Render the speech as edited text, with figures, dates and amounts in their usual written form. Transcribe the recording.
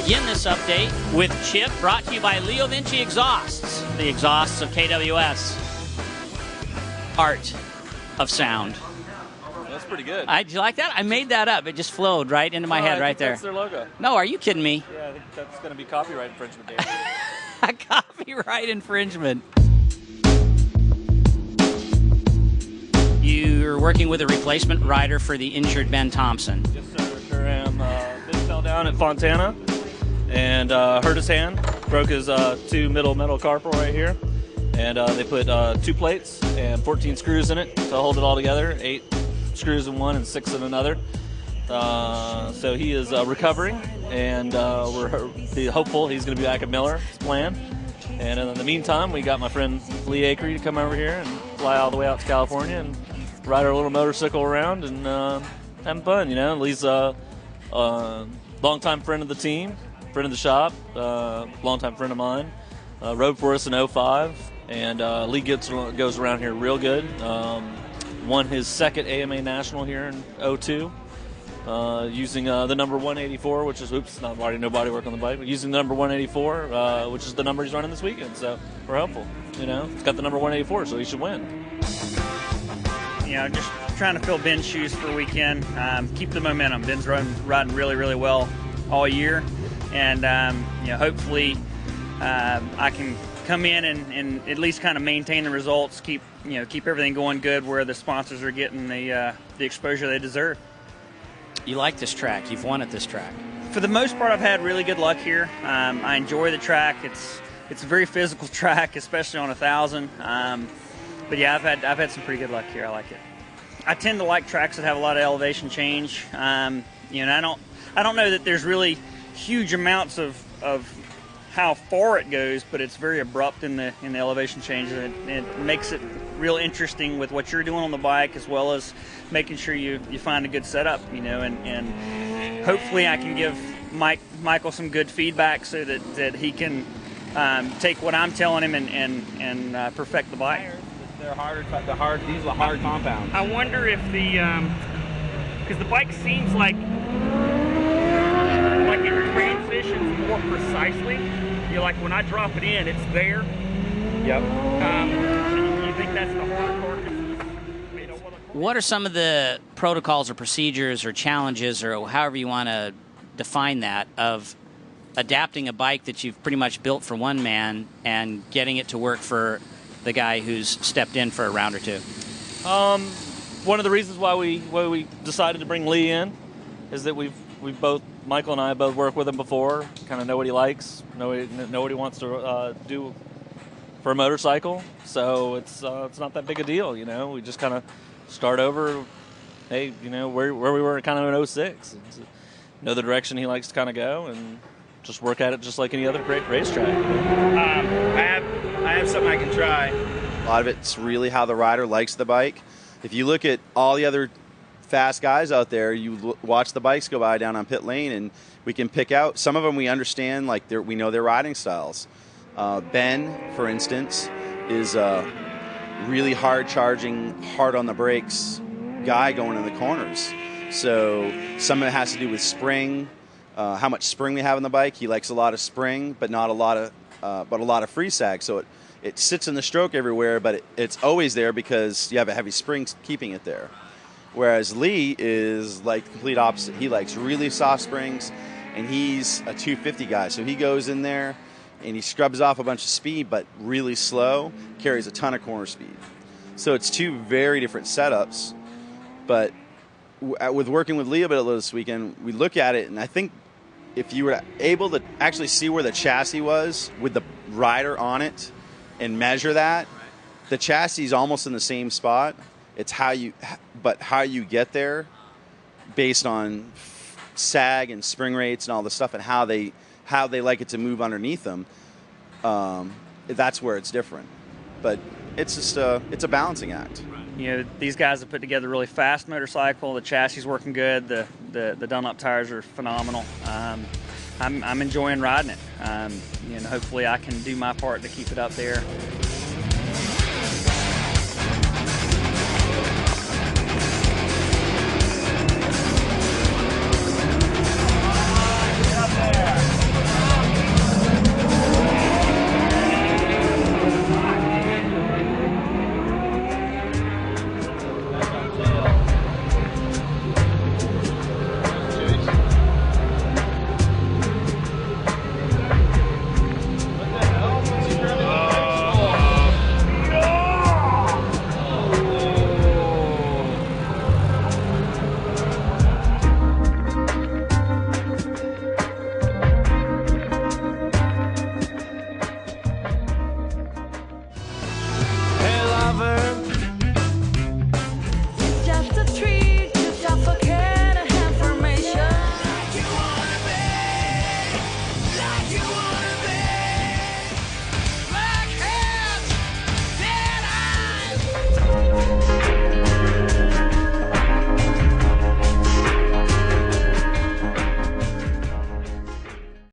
begin this update with Chip, brought to you by Leo Vinci Exhausts, the exhausts of KWS. Art of sound. That's pretty good. Did you like that? I made that up. It just flowed right into my head right there. That's their logo. No, are you kidding me? Yeah, I think that's going to be copyright infringement, Dave. Copyright infringement. You're working with a replacement rider for the injured Ben Thompson. Yes, sir. Sure am. Ben fell down at Fontana and hurt his hand. Broke his two middle metal carpal right here. And they put 2 plates and 14 screws in it to hold it all together. 8 screws in one and 6 in another. So he is recovering, and we're hopeful he's going to be back at Miller, his plan. And in the meantime, we got my friend Lee Acree to come over here and fly all the way out to California and ride our little motorcycle around and having fun, you know. Lee's a longtime friend of the team, friend of the shop, longtime friend of mine. Rode for us in 05, and Lee goes around here real good. Won his second AMA National here in 02. Using the number 184, which is, not already no body work on the bike, but using the number 184, which is the number he's running this weekend. So we're hopeful. You know, he's got the number 184, so he should win. You know, just trying to fill Ben's shoes for a weekend, keep the momentum. Ben's riding really, really well all year, and you know, hopefully I can come in and at least kind of maintain the results, keep everything going good, where the sponsors are getting the exposure they deserve. You like this track. You've won at this track. For the most part, I've had really good luck here. I enjoy the track. It's a very physical track, especially on 1,000. But yeah, I've had some pretty good luck here. I like it. I tend to like tracks that have a lot of elevation change. You know, I don't know that there's really huge amounts of how far it goes, but it's very abrupt in the elevation change, and it makes it real interesting with what you're doing on the bike, as well as making sure you find a good setup, you know, and hopefully I can give Michael some good feedback so that he can take what I'm telling him and perfect the bike. These are hard compounds. I wonder if because the bike seems like it transitions more precisely. You're like, when I drop it in, it's there. Yep. You think that's the hardcore? What are some of the protocols or procedures or challenges, or however you want to define that, of adapting a bike that you've pretty much built for one man and getting it to work for the guy who's stepped in for a round or two? One of the reasons why we decided to bring Lee in is that we've both, Michael and I both worked with him before, kind of know what he likes, know what he wants to do for a motorcycle. So it's not that big a deal, you know. We just kind of start over. Hey, you know, where we were kind of in 06. Know the direction he likes to kind of go, and just work at it just like any other great racetrack. I have something I can try. A lot of it's really how the rider likes the bike. If you look at all the other fast guys out there, you watch the bikes go by down on pit lane, and we can pick out some of them. We understand, like we know their riding styles. Ben, for instance, is a really hard charging, hard on the brakes guy going in the corners. So some of it has to do with spring, how much spring we have on the bike. He likes a lot of spring, but not a lot of free sag. So it sits in the stroke everywhere, but it's always there because you have a heavy spring keeping it there. Whereas Lee is like the complete opposite. He likes really soft springs, and he's a 250 guy. So he goes in there and he scrubs off a bunch of speed, but really slow, carries a ton of corner speed. So it's two very different setups. But with working with Lee a bit this weekend, we look at it, and I think if you were able to actually see where the chassis was with the rider on it and measure that, the chassis is almost in the same spot. It's how you get there based on sag and spring rates and all the stuff, and how they like it to move underneath them. That's where it's different. But it's just it's a balancing act. You know, these guys have put together a really fast motorcycle. The chassis is working good. The Dunlop tires are phenomenal. I'm enjoying riding it. And hopefully I can do my part to keep it up there.